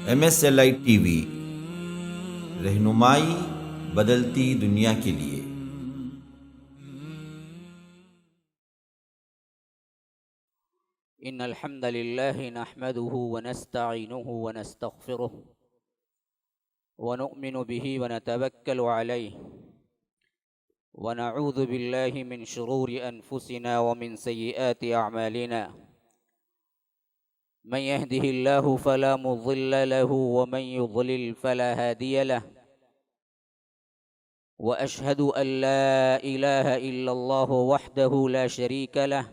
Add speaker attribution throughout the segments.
Speaker 1: MSLI TV, रहनुमाई बदलती दुनिया के लिए।
Speaker 2: इन्नल हम्दलिल्लाहि नहमदुहु व नस्तईनुहु व नस्तगफिरुह व नु'मिनु बिही व नतवक्कलु अलैहि व नऊज़ु बिल्लाहि मिन शुरूरि अनफुसिना व मिन सय्यिआति अअमालिना। मन यहदिहिल्लाहु फला मुज़िल्ल लहु व मन युज़लिल फला हादिय लहु व अशहदु अन ला इलाहा इल्लल्लाहु वहदहु ला शरीका लहु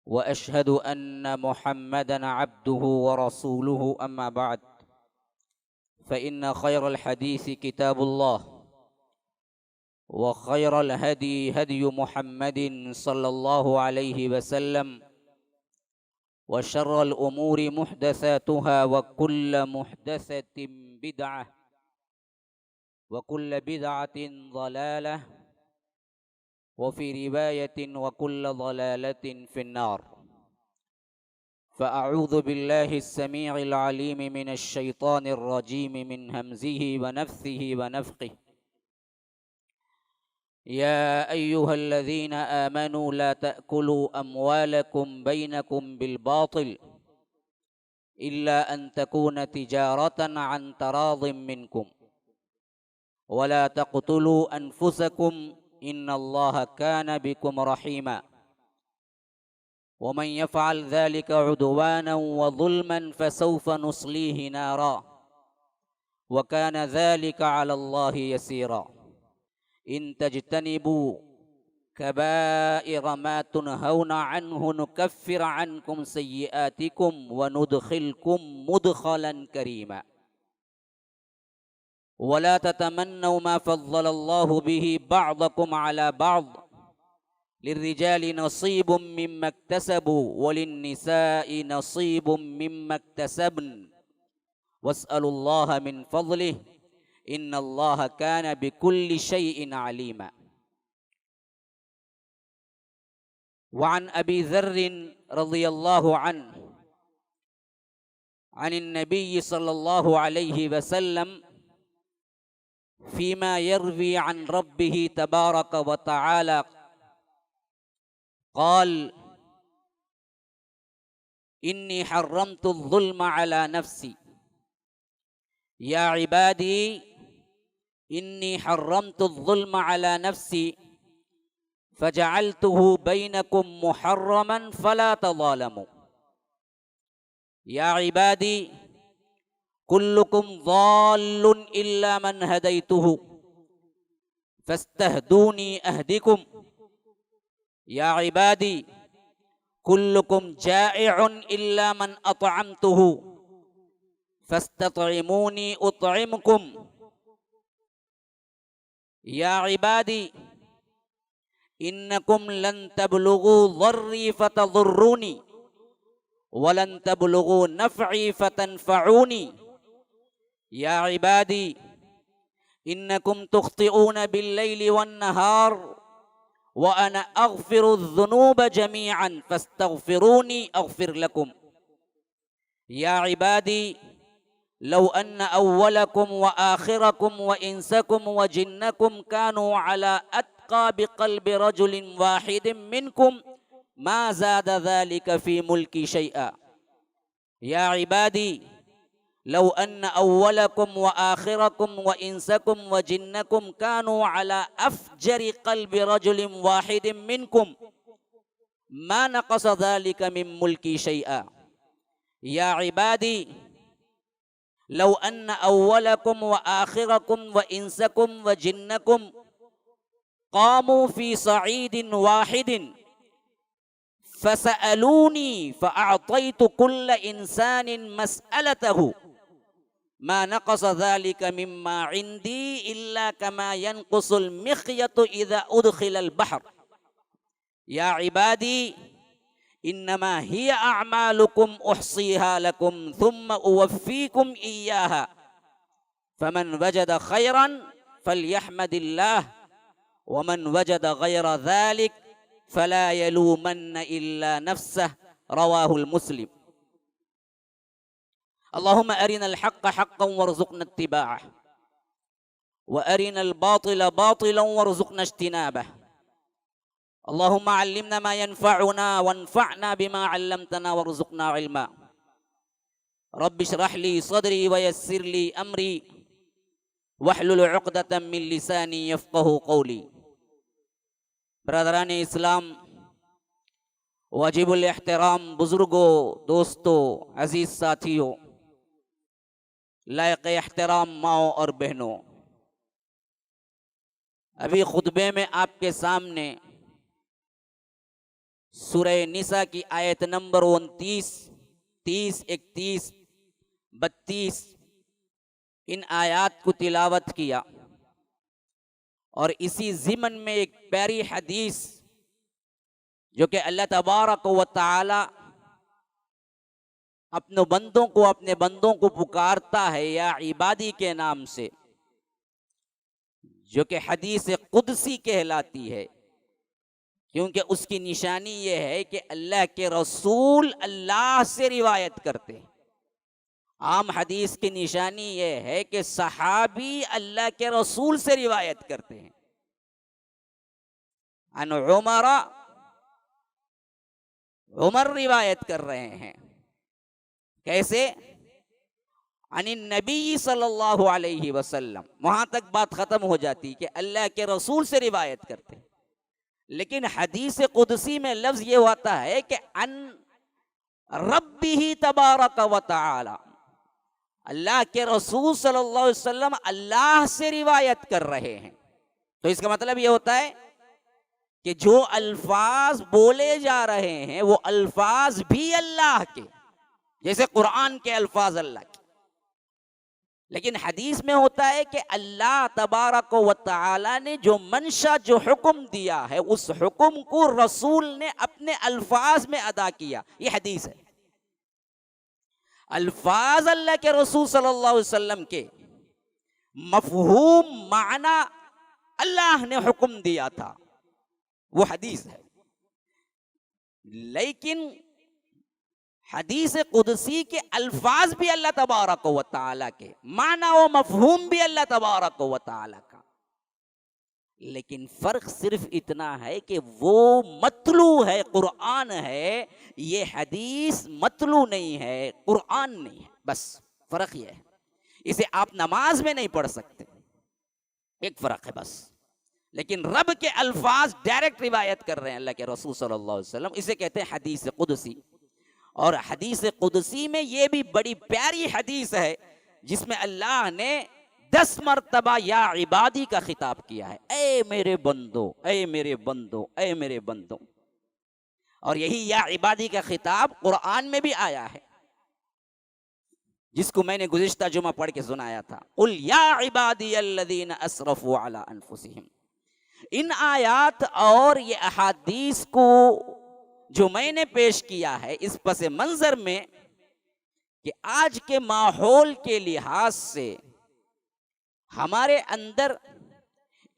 Speaker 2: व अशहदु अन्न मुहम्मदन अब्दुहु व रसूलुहु अम्मा बअद फ़इन्न खैरल हदीस किताबुल्लाह व खैरल हदी हदी मुहम्मदिन सल्लल्लाहु अलैहि वसल्लम व शर्रल उमूरि मुहदसातुहा व कुल्ल मुहदसतिन बिदअह व कुल्ल बिदअतिन ज़लालह व फ़ी रिवायतिन व कुल्ल ज़लालतिन फ़िन्नार। फ़अऊज़ु बिल्लाहि अस्समीइल अलीम मिनश शैतानिर रजीम मिन हमज़िहि व नफ़्सिहि व नफ़्ख़िहि। या अय्युहल्लज़ीना आमनू ला तअकुलू अम्वालकुम बैनकुम बिलबातिल इल्ला अन तकून तिजारतन अन तराज़िम मिनकुम वला तक़्तुलू अनफुसकुम इन्नल्लाहा कान बिकुम रहीमा वमन यफ़अल ज़ालिका उद्वाना व ज़ुल्मन फसौफ़ नुस्लीहि नारा व कान ज़ालिका अलल्लाहि यसीरा। इन तज्तनिबू कबाइर मा तुनहौना अन्हु नुकफ्फिर अन्कुम सय्यिआतिकुम व नुदखिलकुम मुदखलन करीमा वला ततमन्नौ मा फ़ज़्ज़लल्लाहु बिही बअदकुम अला बअद लिर्रिजालि नसीबुम मिम्मा इक्तसबू व लिन्निसाइ नसीबुम मिम्मा इक्तसब्न वस्अलुल्लाह मिन फ़ज़लिहि इन्नल्लाह कान बिकुल्लि शैइन अलीमा। वअन अबी ज़र्रिन रज़ियल्लाहु अन्हु अनिन नबी सल्लल्लाहु अलैहि वसल्लम फ़ीमा यर्वी अन रब्बिही तबारक व तआला क़ाल इन्नी हर्रमतु ज़ुल्म अला नफ़्सी या इबादी इन्नी हर्रमतु ज़ुल्म अला नफ़्सी फ़जअलतुहु बैनकुम मुहर्रमन फ़ला तज़ालमू। या इबादी कुल्लुकुम ज़ाल्लुन इल्ला मन हदैतुहु फ़स्तहदूनी अहदिकुम। या इबादी कुल्लुकुम जाइउन इल्ला मन अतअमतुहु फ़स्ततइमूनी उतइमकुम। या इबादी इन्नकुम लन तबलुगू ज़र्री फ़तज़ुर्रूनी वलन तबलुगू नफ़ई फ़तनफ़ऊनी। या इबादी इन्नकुम तुख़्तिऊन बिल्लैलि वन्नहार व अना अग़फ़िरु ज़ुनूब जमीअन फ़स्तग़फ़िरूनी अग़फ़िर लकुम। या इबादी लौ अन्न अव्वलकुम व आखिरकुम व इंसकुम व जिन्नकुम कानू अला अत्क़ा बिक़ल्बि रजुलिन वाहिदिन मिनकुम मा ज़ादा ज़ालिका फ़ी मुल्की शैआ। या इबादी लौ अन्न अव्वलकुम व आखिरकुम व इंसकुम व जिन्नकुम कानू अला अफ़जरि क़ल्बि रजुलिन वाहिदिन मिनकुम मा नक़स ज़ालिका मिन मुल्की शैआ। या इबादी लौ अन्न अव्वलकुम व आखिरकुम व इंसकुम व जिन्नकुम क़ामू फ़ी सईदिन वाहिदिन फ़सअलूनी फ़अअतयतु कुल्ल इंसानिन मसअलतहु मा नक़स ज़ालिका मिम्मा इंदी इल्ला कमा यनक़ुसुल मिख़यतु इज़ा उदख़िलल बहर। या इबादी इन्नमा हिया अअमालुकुम उहसीहा लकुम थुम्मा उवफ़्फ़ीकुम इय्याहा फ़मन वजद खैरन फ़लयहमदिल्लाह वमन वजद गैर ज़ालिक फ़ला यलूमन्न इल्ला नफ़्सह रवाहुल मुस्लिम। अल्लाहुम्मा अरिनल हक़्क़ हक़्क़न वरज़ुक़ना इत्तिबाअह व अरिनल बातिल बातिलन वरज़ुक़ना इज्तिनाबह। अल्लाहुम्मा अल्लिमना मा यनफ़अुना वन्फ़अना बिमा अल्लमतना वरज़ुक़ना इल्मा। रब्बि इश्रह ली सदरी व यस्सिर ली अमरी वहलुल उक़दतम मिन लिसानी यफ़क़हू क़ौली। ब्रदरान इस्लाम, वाजिबुल एहतराम बुजुर्गों, दोस्तों, अजीज साथियों, लायक एहतराम माओ और बहनों, अभी खुतबे में आपके सामने सूरह निसा की आयत नंबर 29, 30, 31, 32 इन आयात को तिलावत किया और इसी ज़िमन में एक प्यारी हदीस जो कि अल्लाह तबारक व तआला अपने बंदों को पुकारता है या इबादी के नाम से, जो कि हदीस कुदसी कहलाती है, क्योंकि उसकी निशानी ये है कि अल्लाह के रसूल अल्लाह से रिवायत करते हैं। आम हदीस की निशानी ये है कि सहाबी अल्लाह के रसूल से रिवायत करते हैं। अन उमर रिवायत कर रहे हैं। कैसे? अनिन नबी सल्लल्लाहु अलैहि वसल्लम, वहां तक बात खत्म हो जाती कि अल्लाह के रसूल से रिवायत करते हैं। लेकिन हदीस कुदसी में लफ्ज ये होता है कि अन रब्बिही तबारक व तआला, अल्लाह के रसूल सल्लल्लाहु अलैहि वसल्लम अल्लाह से रिवायत कर रहे हैं। तो इसका मतलब ये होता है कि जो अल्फाज बोले जा रहे हैं वो अल्फाज भी अल्लाह के, जैसे कुरान के अल्फाज अल्लाह के। लेकिन हदीस में होता है कि अल्लाह तबारक व तआला ने जो मंशा, जो हुक्म दिया है, उस हुक्म को रसूल ने अपने अल्फाज में अदा किया। ये हदीस है। अल्फाज अल्लाह के रसूल सल्लल्लाहु अलैहि वसल्लम के मफहूम माना अल्लाह ने हुक्म दिया था, वो हदीस है। लेकिन हदीस कुदसी के अल्फाज भी अल्लाह तबारक व तआला के, माना व मफहूम भी अल्लाह तबारक व तआला का। लेकिन फर्क सिर्फ इतना है कि वो मतलू है, कुरान है, ये हदीस मतलू नहीं है, कुरान नहीं है। बस फर्क ये है। इसे आप नमाज में नहीं पढ़ सकते, एक फर्क है बस। लेकिन रब के अल्फाज डायरेक्ट रिवायत कर रहे हैं अल्लाह के रसूल सल्लल्लाहु अलैहि वसल्लम, इसे कहते हैं हदीस कुदसी। और हदीस कुदसी में ये भी बड़ी प्यारी हदीस है जिसमें अल्लाह ने 10 मरतबा या इबादी का खिताब किया है। ऐ मेरे बंदो, ऐ मेरे बंदो, ऐ मेरे बंदो। और यही या इबादी का खिताब कुरान में भी आया है, जिसको मैंने गुज़िश्ता जुमा पढ़ के सुनाया था। उल या इबादी अल्लज़ीना अस्रफू अला अनफुसिहिम। इन आयात और ये अहादीस को जो मैंने पेश किया है इस पस मंजर में कि आज के माहौल के लिहाज से हमारे अंदर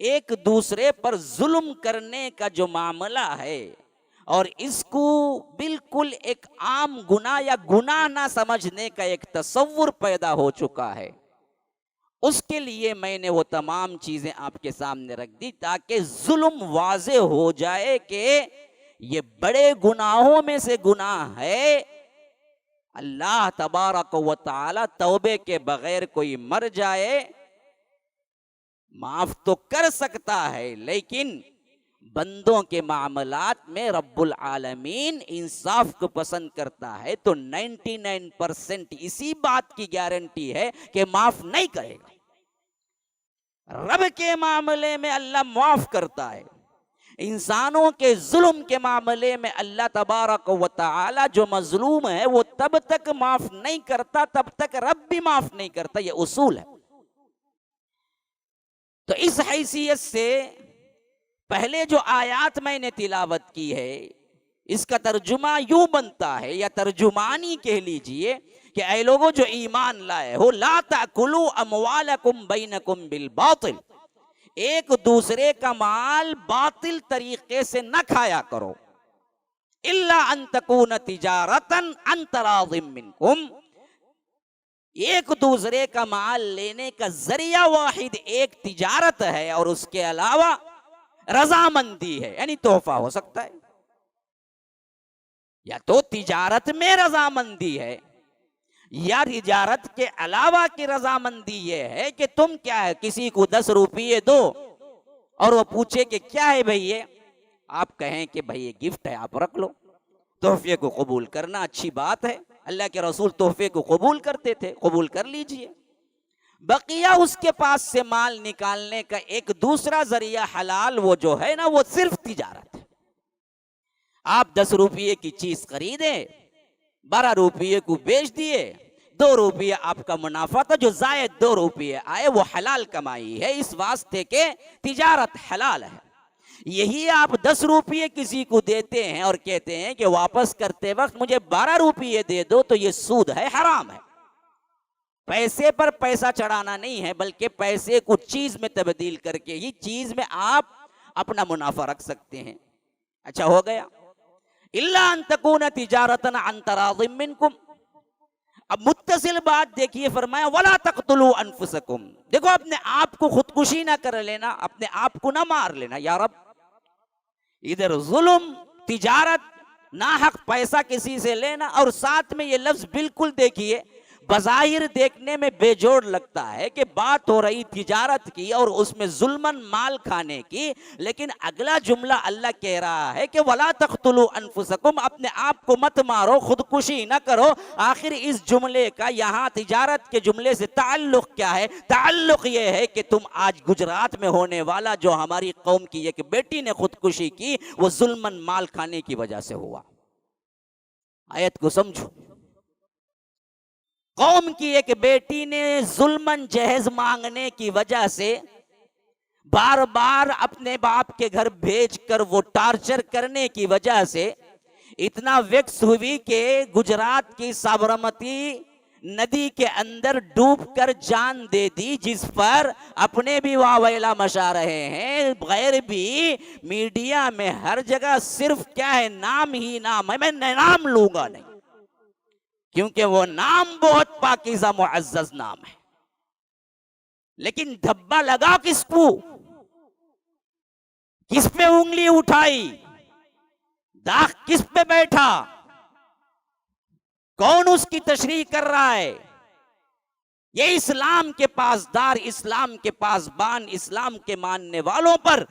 Speaker 2: एक दूसरे पर जुल्म करने का जो मामला है और इसको बिल्कुल एक आम गुनाह या गुनाह ना समझने का एक तसव्वुर पैदा हो चुका है, उसके लिए मैंने वो तमाम चीजें आपके सामने रख दी ताकि जुल्म वाज़े हो जाए कि ये बड़े गुनाहों में से गुनाह है। अल्लाह तबारक व तआला तौबे के बगैर कोई मर जाए माफ तो कर सकता है, लेकिन बंदों के मामलात में रब्बुल आलमीन इंसाफ को पसंद करता है। तो 99% इसी बात की गारंटी है कि माफ नहीं करेगा। रब के मामले में अल्लाह माफ करता है, इंसानों के जुल्म के मामले में अल्लाह तबारक व तआला जो मजलूम है वो तब तक माफ नहीं करता तब तक रब भी माफ नहीं करता। ये उसूल है। तो इस हैसियत से पहले जो आयात मैंने तिलावत की है इसका तर्जुमा यूं बनता है, या तर्जुमानी कह लीजिए कि ऐ लोगों जो ईमान लाए हो, ला ताकुलू अमवालकुम बैनकुम बिल बातिल, एक दूसरे का माल बातिल तरीके से न खाया करो, इल्ला अन तकून तिजारतन अन तराज़िम मिनकुम, एक दूसरे का माल लेने का जरिया वाहिद एक तिजारत है और उसके अलावा रजामंदी है, यानी तोहफा हो सकता है। या तो तिजारत में रजामंदी है या तिजारत के अलावा की रजामंदी ये है कि तुम क्या है, किसी को 10 रुपये दो और वो पूछे कि क्या है भाई ये, आप कहें कि भाई ये गिफ्ट है, आप रख लो। तोहफे को कबूल करना अच्छी बात है, अल्लाह के रसूल तोहफे को कबूल करते थे, कबूल कर लीजिए। बकिया उसके पास से माल निकालने का एक दूसरा जरिया हलाल वो जो है ना, वो सिर्फ तिजारत है। आप 10 रुपये की चीज खरीदे, 12 रुपये को बेच दिए, 2 रुपये आपका मुनाफा था, जो जायद 2 रुपये आए वो हलाल कमाई है, इस वास्ते के तिजारत हलाल है। यही आप 10 रुपये किसी को देते हैं और कहते हैं कि वापस करते वक्त मुझे 12 रुपये दे दो, तो ये सूद है, हराम है। पैसे पर पैसा चढ़ाना नहीं है, बल्कि पैसे को चीज में तब्दील करके ही चीज में आप अपना मुनाफा रख सकते हैं। अच्छा हो गया। इल्ला अन तकून तिजारतन अन तराज़िम मिनकुम। अब मुत्तसिल बात देखिए, फरमाया वला तक़तुलू अनफुसकुम। देखो अपने आप को खुदकुशी ना कर लेना, अपने आप को ना मार लेना। या रब, इधर जुल्म, तिजारत, नाहक पैसा किसी से लेना, और साथ में ये लफ्ज बिल्कुल देखिए बज़ाहिर देखने में बेजोड़ लगता है कि बात हो रही तिजारत की और उसमें जुल्मन माल खाने की, लेकिन अगला जुमला अल्लाह कह रहा है कि वला तक़तुलू अनफुसकुम, अपने आप को मत मारो, खुदकुशी न करो। आखिर इस जुमले का यहाँ तिजारत के जुमले से ताल्लुक क्या है? ताल्लुक ये है कि तुम आज गुजरात में होने वाला जो हमारी कौम की एक बेटी ने खुदकुशी की, वो जुल्मन माल खाने की वजह से हुआ। आयत को समझो। कौम की एक बेटी ने जुल्मन जहेज मांगने की वजह से बार बार अपने बाप के घर भेजकर वो टार्चर करने की वजह से इतना वेक्स हुई कि गुजरात की साबरमती नदी के अंदर डूबकर जान दे दी, जिस पर अपने भी वावेला मचा रहे हैं, गैर भी मीडिया में हर जगह सिर्फ क्या है, नाम ही नाम है। मैं नाम लूंगा नहीं, क्योंकि वो नाम बहुत पाकीज़ा मुअज़्ज़ज़ नाम है, लेकिन धब्बा लगा किसको, किस पे उंगली उठाई, दाग किस पे बैठा, कौन उसकी तशरीह कर रहा है? ये इस्लाम के पासदार, इस्लाम के पासबान, इस्लाम के मानने वालों पर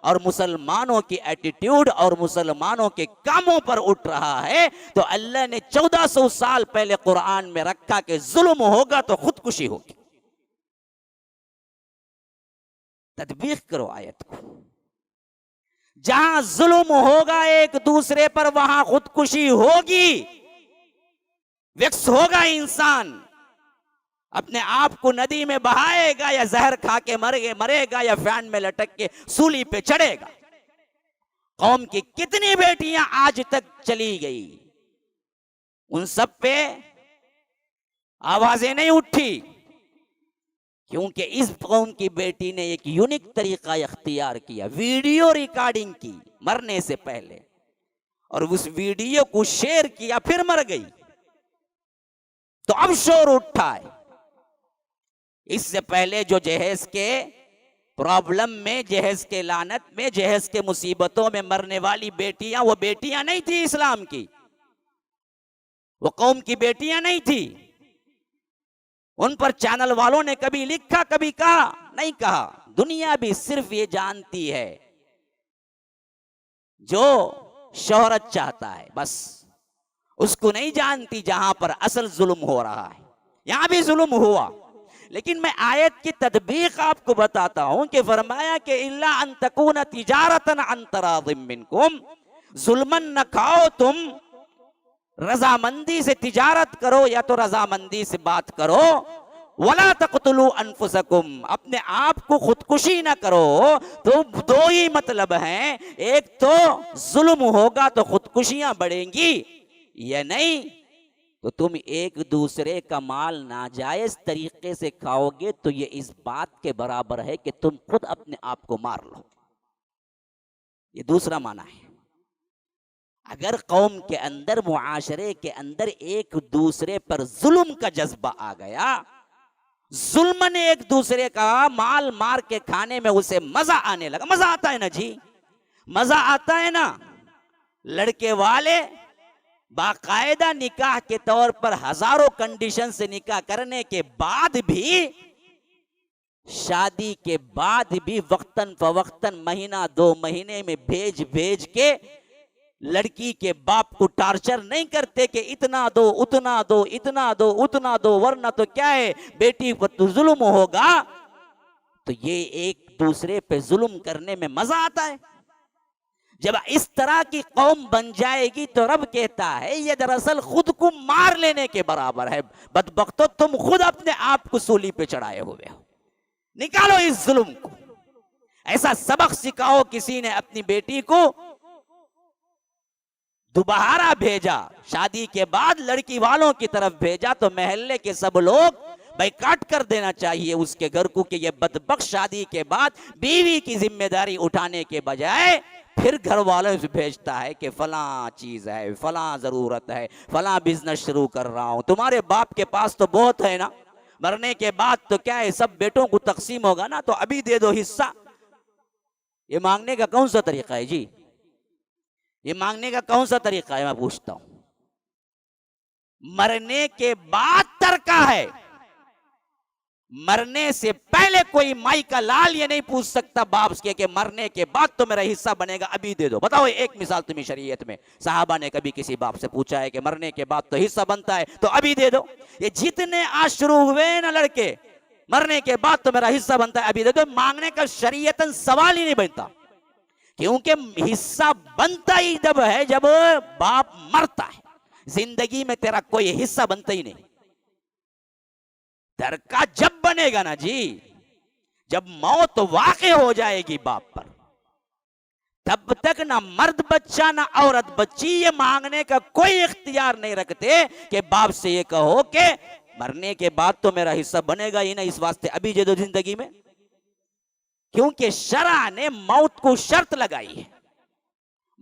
Speaker 2: और मुसलमानों की एटीट्यूड और मुसलमानों के कामों पर उठ रहा है। तो अल्लाह ने 1400 साल पहले कुरान में रखा कि जुल्म होगा तो खुदकुशी होगी। तदबीक करो आयत को। जहां जुल्म होगा एक दूसरे पर, वहां खुदकुशी होगी, विक्स होगा, इंसान अपने आप को नदी में बहाएगा या जहर खा के मरेगा या फैन में लटक के सूली पे चढ़ेगा। कौम की कितनी बेटियां आज तक चली गई, उन सब पे आवाजें नहीं उठी, क्योंकि इस कौम की बेटी ने एक यूनिक तरीका इख्तियार किया, वीडियो रिकॉर्डिंग की मरने से पहले, और उस वीडियो को शेयर किया, फिर मर गई। तो अब शोर उठा है। इससे पहले जो जहेज के प्रॉब्लम में, जहेज के लानत में, जहेज के मुसीबतों में मरने वाली बेटियां, वो बेटियां नहीं थी इस्लाम की, वो कौम की बेटियां नहीं थी। उन पर चैनल वालों ने कभी लिखा, कभी कहा? नहीं कहा। दुनिया भी सिर्फ ये जानती है जो शोहरत चाहता है, बस उसको नहीं जानती जहां पर असल जुल्म हो रहा है। यहां भी जुल्म हुआ, लेकिन मैं आयत की तदबीक आपको बताता हूं कि फरमाया कि इल्ला अन तकून तिजारतन अन तराज़िम मिनकुम, जुल्मन न खाओ तुम, रजामंदी से तिजारत करो या तो रजामंदी से बात करो। वला तक़तुलू अनफुसकुम, अपने आप को खुदकुशी ना करो। तो दो ही मतलब हैं, एक तो जुल्म होगा तो खुदकुशियां बढ़ेंगी, या नहीं तो तुम एक दूसरे का माल नाजायज तरीके से खाओगे, तो ये इस बात के बराबर है कि तुम खुद अपने आप को मार लो। ये दूसरा माना है। अगर कौम के अंदर, मुआशरे के अंदर एक दूसरे पर जुल्म का जज्बा आ गया, जुल्म ने एक दूसरे का माल मार के खाने में उसे मजा आने लगा। मजा आता है ना जी, मजा आता है ना। लड़के वाले बाकायदा निकाह के तौर पर हजारों कंडीशन से निकाह करने के बाद भी, शादी के बाद भी वक्तन फवक्तन, महीना 2 महीने में भेज भेज के लड़की के बाप को टार्चर नहीं करते कि इतना दो, उतना दो, इतना दो, उतना दो, वरना तो क्या है, बेटी पर तो जुल्म होगा। तो ये एक दूसरे पे जुल्म करने में मजा आता है। जब इस तरह की कौम बन जाएगी तो रब कहता है ये दरअसल खुद को मार लेने के बराबर है। बदबख्तो, तुम खुद अपने आप को सूली पे चढ़ाए हुए हो। निकालो इस जुल्म को। ऐसा सबक सिखाओ। किसी ने अपनी बेटी को दोबारा भेजा, शादी के बाद लड़की वालों की तरफ भेजा, तो मोहल्ले के सब लोग बैकाट कर देना चाहिए उसके घर को कि ये बदबख्त शादी के बाद बीवी की जिम्मेदारी उठाने के बजाय फिर घर वालों से भेजता है कि फलां चीज है, फलां जरूरत है, फलां बिजनेस शुरू कर रहा हूं। तुम्हारे बाप के पास तो बहुत है ना, मरने के बाद तो क्या है, सब बेटों को तकसीम होगा ना, तो अभी दे दो हिस्सा। ये मांगने का कौन सा तरीका है जी? ये मांगने का कौन सा तरीका है, मैं पूछता हूं। मरने के बाद तरका है, मरने से पहले कोई माई का लाल ये नहीं पूछ सकता बाप से कि मरने के बाद तो मेरा हिस्सा बनेगा, अभी दे दो। बताओ एक मिसाल तुम्हें शरीयत में साहबा ने कभी किसी बाप से पूछा है कि मरने के बाद तो हिस्सा बनता है तो अभी दे दो? ये जितने आज शुरू हुए ना लड़के, मरने के बाद तो मेरा हिस्सा बनता है, अभी दे दो, मांगने का शरीयतन सवाल ही नहीं बनता। क्योंकि हिस्सा बनता ही जब है जब बाप मरता है। जिंदगी में तेरा कोई हिस्सा बनता ही नहीं। तरका जब बनेगा ना जी, जब मौत वाक़े हो जाएगी बाप पर, तब तक ना मर्द बच्चा ना औरत बच्ची ये मांगने का कोई इख्तियार नहीं रखते कि बाप से ये कहो कि मरने के बाद तो मेरा हिस्सा बनेगा ही ना, इस वास्ते अभी दे दो जिंदगी में। क्योंकि शरा ने मौत को शर्त लगाई है,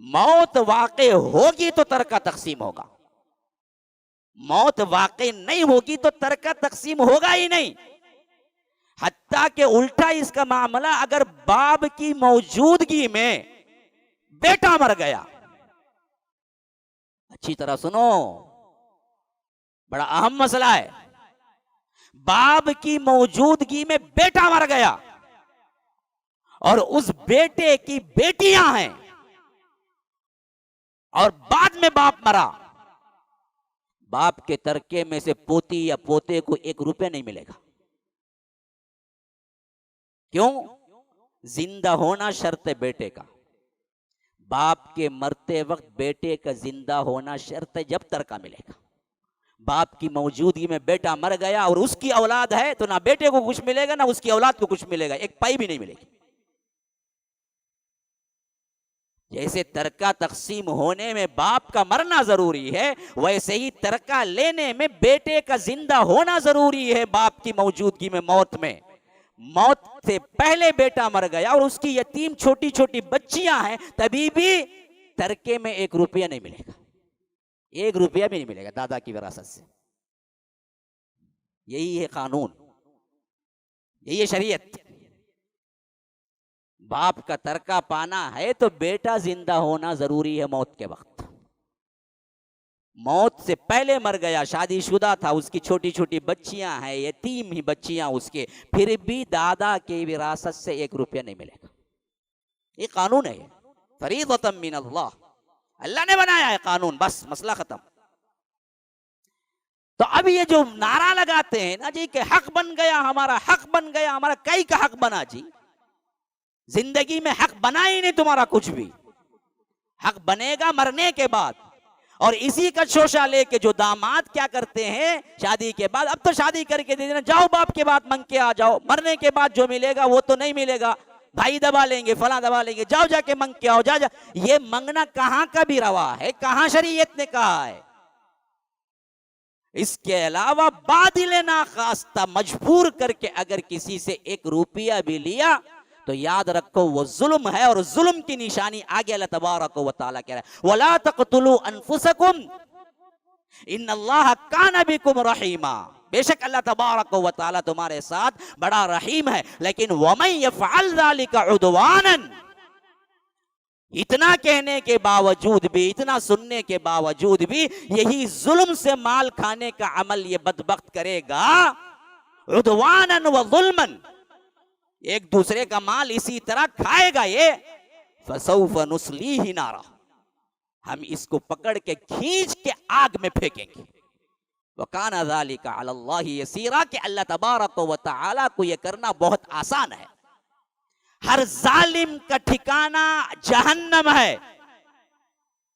Speaker 2: मौत वाक़े होगी तो तरका तकसीम होगा, मौत वाक़ई नहीं होगी तो तरका तकसीम होगा ही नहीं। हत्ता के उल्टा इसका मामला, अगर बाप की मौजूदगी में बेटा मर गया, अच्छी तरह सुनो, बड़ा अहम मसला है। बाप की मौजूदगी में बेटा मर गया और उस बेटे की बेटियां हैं और बाद में बाप मरा, बाप के तरके में से पोती या पोते को 1 रुपया नहीं मिलेगा। क्यों? जिंदा होना शर्त है बेटे का। बाप के मरते वक्त बेटे का जिंदा होना शर्त है, जब तरका मिलेगा। बाप की मौजूदगी में बेटा मर गया और उसकी औलाद है तो ना बेटे को कुछ मिलेगा ना उसकी औलाद को कुछ मिलेगा, 1 पाई भी नहीं मिलेगी। जैसे तरका तकसीम होने में बाप का मरना जरूरी है, वैसे ही तरका लेने में बेटे का जिंदा होना जरूरी है। बाप की मौजूदगी में मौत में, मौत से पहले बेटा मर गया और उसकी यतीम छोटी छोटी बच्चियां हैं, तभी भी तरके में 1 रुपया नहीं मिलेगा, 1 रुपया भी नहीं मिलेगा दादा की विरासत से। यही है कानून, यही है शरीयत। बाप का तरका पाना है तो बेटा जिंदा होना जरूरी है मौत के वक्त। मौत से पहले मर गया, शादीशुदा था, उसकी छोटी छोटी बच्चियां हैं, यतीम ही बच्चियां उसके, फिर भी दादा की विरासत से 1 रुपया नहीं मिलेगा। ये कानून है, फरीदतम मिन अल्लाह, अल्लाह ने बनाया है कानून, बस मसला खत्म। तो अब ये जो नारा लगाते हैं ना जी कि हक बन गया हमारा, हक बन गया हमारा, कई का हक बना जी? जिंदगी में हक बना ही नहीं तुम्हारा कुछ भी। हक बनेगा मरने के बाद। और इसी का शोषा लेके जो दामाद क्या करते हैं शादी के बाद, अब तो शादी करके दे देना, जाओ बाप के बाद मांग के आ जाओ, मरने के बाद जो मिलेगा वो तो नहीं मिलेगा, भाई दबा लेंगे, फला दबा लेंगे, जाओ जाके मांग के आओ, जा जा। ये मांगना कहां का भी रवा है, कहां शरीयत ने कहा है? इसके अलावा बादिल नाखास्ता मजबूर करके अगर किसी से 1 रुपया भी लिया तो याद रखो वो जुल्म है, और जुल्म की निशानी आगे अल्लाह तबारक व तआला कह रहा है, वला तक़तुलू अनफुसकुम इन्नल्लाह कान बिकुम रहीमा। बेशक अल्लाह तबारक व तआला तुम्हारे साथ बड़ा रहीम है, लेकिन वमन यफ़अल ज़ालिका उद्वानन, इतना कहने के बावजूद भी, इतना सुनने के बावजूद भी यही जुल्म से माल खाने का अमल ये बदबख्त करेगा, उद्वानन व ज़ुल्मन, एक दूसरे का माल इसी तरह खाएगा, ये फसौफ नुस्लीही नारा, हम इसको पकड़ के खींच के आग में फेंकेंगे। वकाना ज़ालिका अलल्लाहि यसीरा, कि अल्लाह तबारक व तआला को यह करना बहुत आसान है। हर जालिम का ठिकाना जहन्नम है,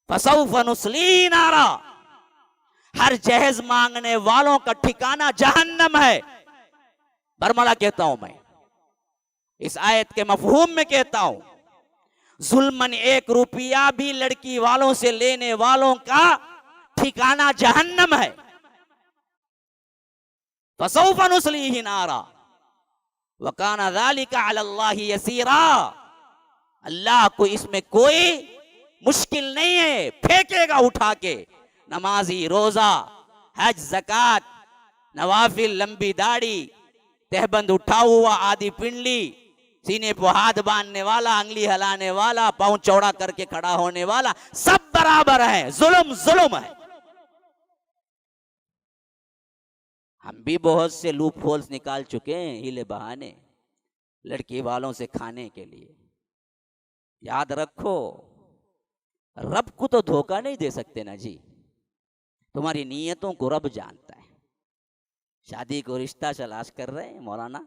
Speaker 2: फसौफ नुस्लीही नारा, हर जहेज मांगने वालों का ठिकाना जहन्नम है। बरमला कहता हूं मैं, इस आयत के मफहूम में कहता हूं, जुल्मन 1 रुपया भी लड़की वालों से लेने वालों का ठिकाना जहन्नम है। फसौफ नुस्लीही नारा वकाना ज़ालिका अलल्लाहि यसीरा, अल्लाह को इसमें कोई मुश्किल नहीं है, फेंकेगा उठा के। नमाजी, रोजा, हज, ज़कात, नवाफिल, लंबी दाढ़ी, तहबंद उठा हुआ, आधी पिंडली, सीने पर हाथ बांधने वाला, अंगली हिलाने वाला, पांव चौड़ा करके खड़ा होने वाला, सब बराबर है। जुल्म जुल्म है। हम भी बहुत से लूप होल्स निकाल चुके हैं, हीले बहाने लड़की वालों से खाने के लिए। याद रखो, रब को तो धोखा नहीं दे सकते ना जी, तुम्हारी नीयतों को रब जानता है। शादी को रिश्ता तलाश कर रहे हैं मौलाना,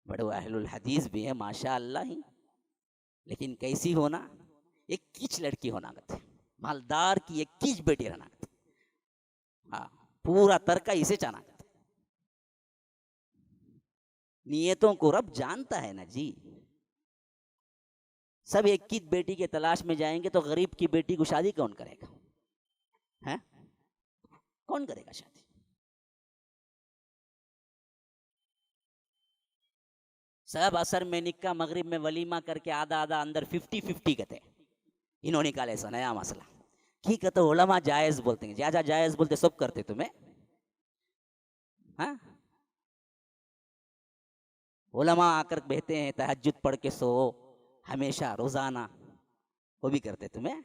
Speaker 2: बड़े अहलुल हदीस भी है माशाअल्लाह ही, लेकिन कैसी होना, एक कीच लड़की होना गते, मालदार की एक कीच बेटी रहना गते, हाँ, पूरा तरका इसे चाना गते। नियतों को रब जानता है ना जी। सब एक की बेटी के तलाश में जाएंगे तो गरीब की बेटी को शादी कौन करेगा? हैं? कौन करेगा शादी? सब असर में निक्का, मगरिब में वलीमा करके आधा आधा अंदर 50-50 कहते। इन्होंने निकाले ऐसा नया मसला की कहते, उलमा जायज बोलते हैं, ज्यादा जायज बोलते, सब करते तुम्हें। हाँ, उलमा आकर कहते हैं तहज्जुद पढ़ के सो हमेशा रोजाना, वो भी करते तुम्हें।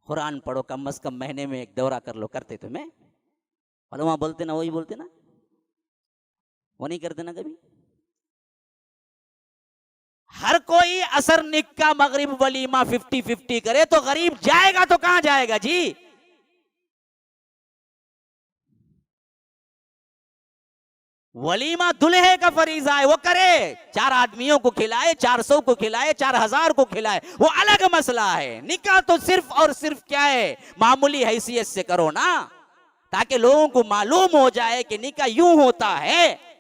Speaker 2: कुरान पढ़ो कम से कम महीने में एक दौरा कर लो, करते तुम्हें। उलमा बोलते ना, वही बोलते ना, वो नहीं करते ना कभी। हर कोई असर, निक्का, मगरिब, वलीमा 50-50 करे तो गरीब जाएगा तो कहां जाएगा जी? वलीमा दुल्हे का फरीजा है, वो करे, 4 आदमियों को खिलाए, 400 को खिलाए, 4000 को खिलाए, वो अलग मसला है। निकाह तो सिर्फ और सिर्फ क्या है, मामूली हैसियत से करो ना, ताकि लोगों को मालूम हो जाए कि निकाह यूं होता है।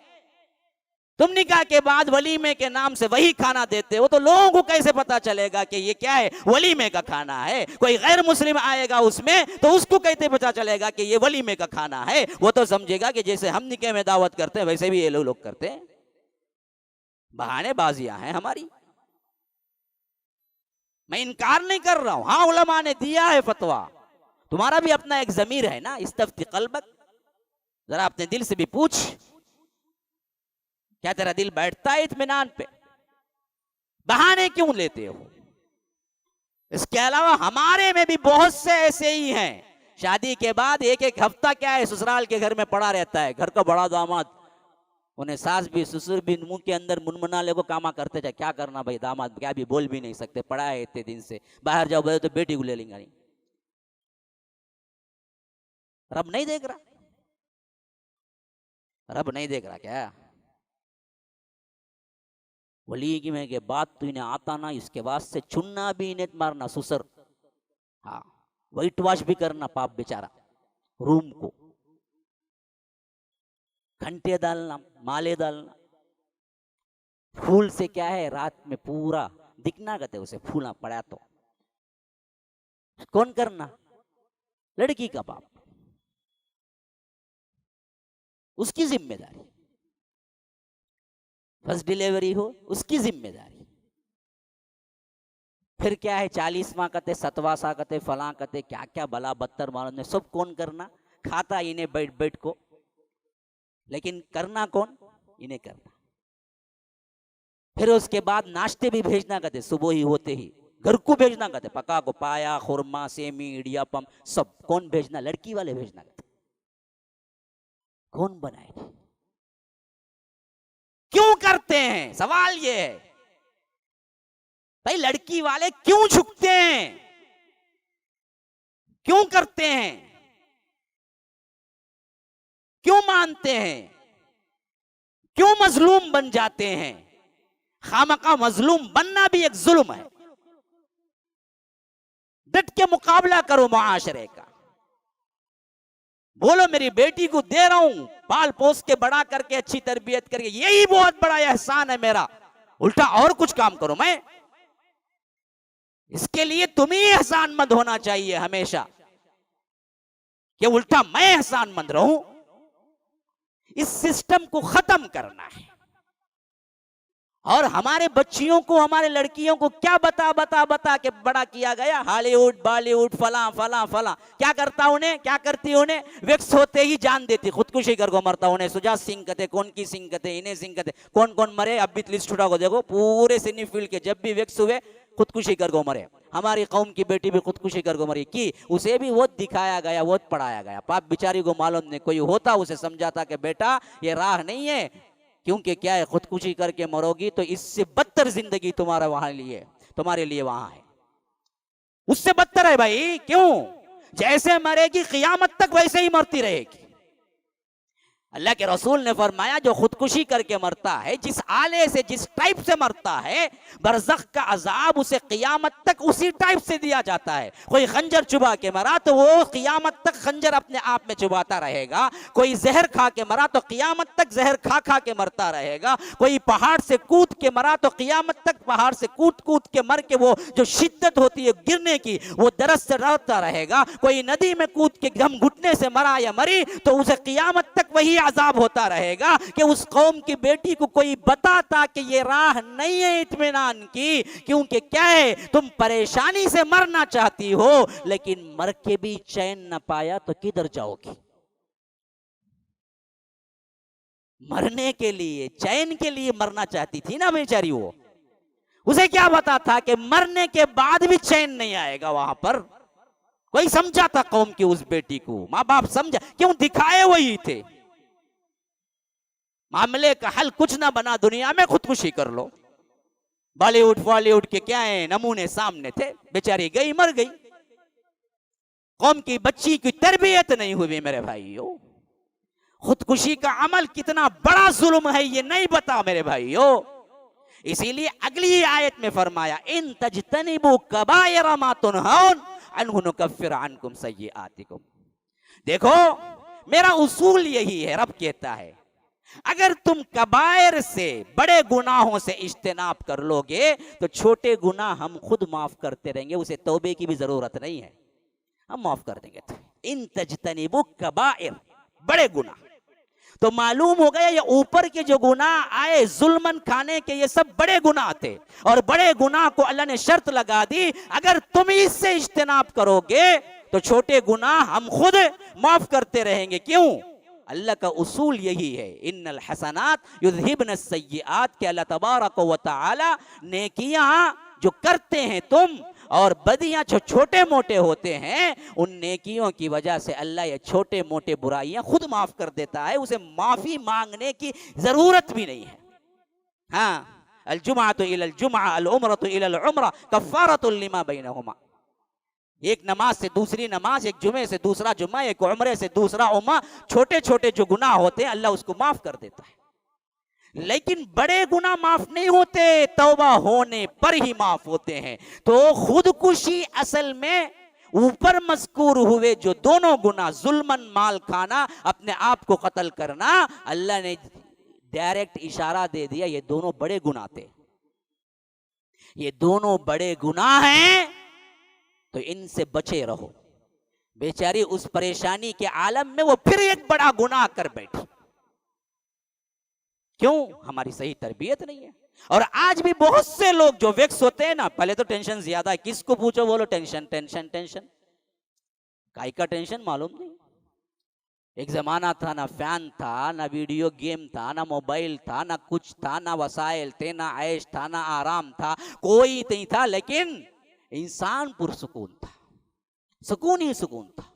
Speaker 2: तुम निकाह के बाद वलीमे के नाम से वही खाना देते हो, तो लोगों को कैसे पता चलेगा कि ये क्या है, वलीमे का खाना है? कोई गैर मुस्लिम आएगा उसमें तो उसको कैसे पता चलेगा कि ये वलीमे का खाना है? वो तो समझेगा कि जैसे हम निकाह में दावत करते हैं वैसे भी ये लोग करते हैं। बहानेबाजियां हैं हमारी। मैं इनकार नहीं कर रहा हूं, हाँ उलमा ने दिया है फतवा, तुम्हारा भी अपना एक जमीर है ना, इस्तफ्ती कल्बक, जरा अपने दिल से भी पूछ, क्या तेरा दिल बैठता है इत्मीनान पे? बहाने क्यों लेते हो? इसके अलावा हमारे में भी बहुत से ऐसे ही हैं, शादी के बाद एक एक हफ्ता क्या है ससुराल के घर में पड़ा रहता है। घर का बड़ा दामाद, उन्हें सास भी ससुर भी मुंह के अंदर मुनमुना ले को कामा करते जाए, क्या करना भाई, दामाद क्या भी बोल भी नहीं सकते, पड़ा है इतने दिन से, बाहर जाओ बोले तो बेटी को ले लेंगे। नहीं, रब नहीं देख रहा? रब नहीं देख रहा क्या? वली की में के बाद तो इन्हें आता ना, इसके बाद से चुनना भी इन्हें मारना सुसर, हाँ, वाइट वॉश भी करना पाप बेचारा, रूम को घंटे डालना, माले डालना, फूल से क्या है रात में पूरा दिखना कहते उसे, फूला पड़ा तो कौन करना? लड़की का बाप, उसकी जिम्मेदारी। फर्स्ट डिलीवरी हो उसकी जिम्मेदारी। फिर क्या है 40वां कते 7वां कते फलां कते क्या क्या भला बदतर मालूम ने सब कौन करना, खाता इन्हें बैठ बैठ को, लेकिन करना कौन, इन्हें करना। फिर उसके बाद नाश्ते भी भेजना कहते, सुबह ही होते ही घर को भेजना कहते, पका को पाया खुरमा सेमी इडियापम सब कौन भेजना, लड़की वाले भेजना कहते। कौन बनाएगी, क्यों करते हैं, सवाल ये है भाई, लड़की वाले क्यों झुकते हैं, क्यों करते हैं, क्यों मानते हैं, क्यों मजलूम बन जाते हैं। खामका मजलूम बनना भी एक जुल्म है। डट के मुकाबला करो मुआशरे का, बोलो मेरी बेटी को दे रहा हूं पाल पोस के बड़ा करके अच्छी तरबियत करके, यही बहुत बड़ा एहसान है मेरा, उल्टा और कुछ काम करो मैं, इसके लिए तुम ही एहसानमंद होना चाहिए हमेशा, कि उल्टा मैं एहसानमंद रहूं। इस सिस्टम को खत्म करना है। और हमारे बच्चियों को, हमारे लड़कियों को क्या बता बता बता के बड़ा किया गया, हॉलीवुड बॉलीवुड फला फला फला, क्या करता उन्हें, क्या करती उन्हें, विक्स होते ही जान देती, खुदकुशी कर को मरता उन्हें, सुजात सिंह कहते, कौन की सिंह कहते, इन्हें सिंह कहते, कौन कौन मरे, अब भी लिस्ट उठा को देखो, पूरे सिनी फील्ड के जब भी विक्स हुए खुदकुशी कर को मरे। हमारी कौम की बेटी भी खुदकुशी कर को मरी की, उसे भी वो दिखाया गया, वो पढ़ाया गया, पाप बिचारी को मालूम नहीं, कोई होता उसे समझाता कि बेटा ये राह नहीं है, क्योंकि क्या है खुदकुशी करके मरोगी तो इससे बदतर जिंदगी तुम्हारा वहां लिए, तुम्हारे लिए वहां है, उससे बदतर है भाई। क्यों, जैसे मरेगी क़यामत तक वैसे ही मरती रहेगी। अल्लाह के रसूल ने फरमाया जो खुदकुशी करके मरता है, जिस आले से जिस टाइप से मरता है, बरज़ख का अजाब उसे क़यामत तक उसी टाइप से दिया जाता है। कोई खंजर चुबा के मरा तो वो क़यामत तक खंजर अपने आप में चुबाता रहेगा, कोई जहर खा के मरा तो क़यामत तक जहर खा खा के मरता रहेगा, कोई पहाड़ से कूद के मरा तो क़यामत तक पहाड़ से कूद कूद के मर के वो जो शिद्दत होती है गिरने की वो दर्द से डरता रहेगा, कोई नदी में कूद के दम घुटने से मरा या मरी तो उसे क़यामत तक वही अजाब होता रहेगा कि उस कौम की बेटी को कोई बताता कि ये राह नहीं है इत्मीनान की, क्योंकि क्या है तुम परेशानी से मरना चाहती हो, लेकिन मर के भी चैन न पाया तो किधर जाओगी। मरने के लिए, चैन के लिए मरना चाहती थी ना बेचारी वो, उसे क्या पता था कि मरने के बाद भी चैन नहीं आएगा। वहां पर कोई समझा था कौम की उस बेटी को, माँ बाप समझा, क्यों दिखाए वही थे। मामले का हल कुछ ना बना दुनिया में, खुदकुशी कर लो। बॉलीवुड बॉलीवुड के क्या है नमूने सामने थे, बेचारी गई मर गई। कौम की बच्ची की तरबियत नहीं हुई मेरे भाइयों। खुदकुशी का अमल कितना बड़ा जुल्म है ये नहीं बता मेरे भाइयों। इसीलिए अगली आयत में फरमाया इन तजतनिबू कबाइर मा तुनहौन अन्हु नुकफ्फिर अन्कुम सय्यिआतिकुम। देखो मेरा उसूल यही है, रब कहता है अगर तुम कबायर से, बड़े गुनाहों से इज्तिनाब कर लोगे तो छोटे गुनाह हम खुद माफ करते रहेंगे, उसे तौबे की भी जरूरत नहीं है, हम माफ कर देंगे। इन तजतनिबू कबाइर, बड़े गुनाह। तो मालूम हो गया ये ऊपर के जो गुनाह आए जुल्मन खाने के, ये सब बड़े गुनाह थे, और बड़े गुनाह को अल्लाह ने शर्त लगा दी अगर तुम इससे इज्तिनाब करोगे तो छोटे गुनाह हम खुद माफ करते रहेंगे। क्यों, अल्लाह का उसूल यही है, इन्नल हसनात युज़हिबन सय्यिआत, के अल्लाह तबारक व तआला नेकियां जो करते हैं तुम और बदियां जो छोटे मोटे होते हैं, उन नेकियों की वजह से अल्लाह ये छोटे मोटे बुराइयां खुद माफ कर देता है, उसे माफी मांगने की जरूरत भी नहीं है। हाँ, अल जुमअतु इलल जुमअ अल उम्रतु इलल उम्रा कफ्फारतुल लिमा बैनहुमा। एक नमाज से दूसरी नमाज, एक जुमे से दूसरा जुम्मा, एक उम्रे से दूसरा उम्रा, छोटे छोटे जो गुनाह होते हैं अल्लाह उसको माफ कर देता है। लेकिन बड़े गुनाह माफ नहीं होते, तौबा होने पर ही माफ होते हैं। तो खुदकुशी असल में ऊपर मज़कूर हुए जो दोनों गुनाह, जुल्मन माल खाना, अपने आप को कत्ल करना, अल्लाह ने डायरेक्ट इशारा दे दिया ये दोनों बड़े गुनाह थे, ये दोनों बड़े गुनाह हैं, तो इनसे बचे रहो। बेचारी उस परेशानी के आलम में वो फिर एक बड़ा गुनाह कर बैठी। क्यों? हमारी सही तरबियत नहीं है। और आज भी बहुत से लोग जो वेक्स होते हैं ना, पहले तो टेंशन ज्यादा है, किसको पूछो बोलो टेंशन टेंशन टेंशन, काई का टेंशन मालूम नहीं। एक जमाना था ना फैन था, ना वीडियो गेम था, ना मोबाइल था, ना कुछ था, ना वसाइल थे, ना ऐश था, ना आराम था, कोई नहीं था, लेकिन इंसान पुरसुकून था, सुकून ही सुकून था।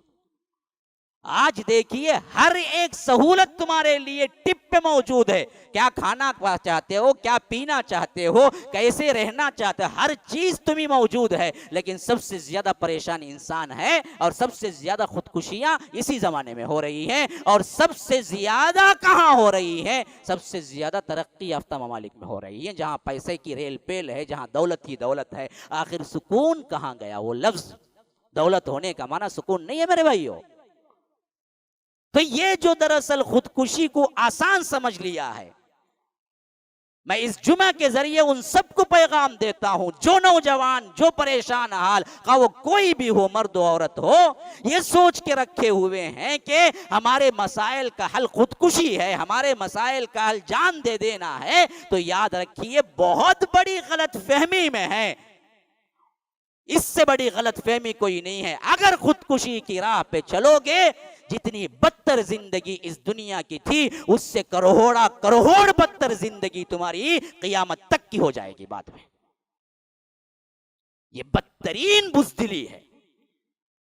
Speaker 2: आज देखिए हर एक सहूलत तुम्हारे लिए टिप पे मौजूद है। क्या खाना चाहते हो, क्या पीना चाहते हो, कैसे रहना चाहते हो, हर चीज तुम्हें मौजूद है। लेकिन सबसे ज्यादा परेशान इंसान है और सबसे ज्यादा खुदकुशियां इसी जमाने में हो रही हैं। और सबसे ज्यादा कहां हो रही है? सबसे ज्यादा तरक्की याफ्ता ममालिक में हो रही है, जहां पैसे की रेल पेल है, जहां दौलत ही दौलत है। आखिर सुकून कहां गया? वो लफ्ज दौलत होने का माना सुकून नहीं है मेरे भाइयों। तो ये जो दरअसल खुदकुशी को आसान समझ लिया है, मैं इस जुमा के जरिए उन सबको पैगाम देता हूं, जो नौजवान, जो परेशान हाल, का वो कोई भी हो, मर्द हो औरत हो, ये सोच के रखे हुए हैं कि हमारे मसाइल का हल खुदकुशी है, हमारे मसाइल का हल जान दे देना है, तो याद रखिए बहुत बड़ी गलत फहमी में है। इससे बड़ी गलतफहमी कोई नहीं है। अगर खुदकुशी की राह पे चलोगे, जितनी बदतर जिंदगी इस दुनिया की थी, उससे करोड़ा करोड़ बदतर जिंदगी तुम्हारी क़यामत तक की हो जाएगी बाद में। ये बदतरीन बुज़दिली है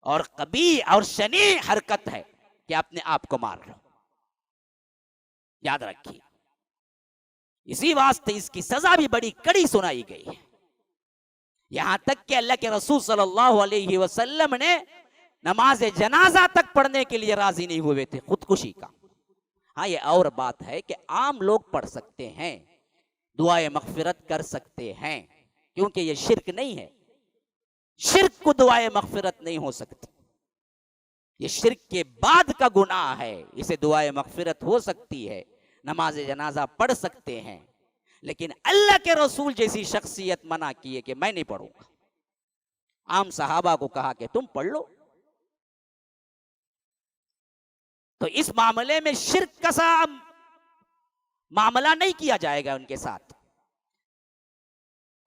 Speaker 2: और कभी और शनी हरकत है कि अपने आप को मार लो। याद रखिए, इसी वास्ते इसकी सजा भी बड़ी कड़ी सुनाई गई है। यहां तक कि अल्लाह के रसूल सल्लल्लाहु अलैहि वसल्लम ने नमाज जनाजा तक पढ़ने के लिए राजी नहीं हुए थे खुदकुशी का। हाँ, ये और बात है कि आम लोग पढ़ सकते हैं, दुआए मगफिरत कर सकते हैं, क्योंकि ये शिर्क नहीं है। शिर्क को दुआए मगफिरत नहीं हो सकती, ये शिर्क के बाद का गुनाह है। इसे दुआए मगफिरत हो सकती है, नमाज जनाजा पढ़ सकते हैं, लेकिन अल्लाह के रसूल जैसी शख्सियत मना की है कि मैं नहीं पढ़ूंगा। आम सहाबा को कहा कि तुम पढ़ लो। तो इस मामले में शिर्क का सा मामला नहीं किया जाएगा उनके साथ।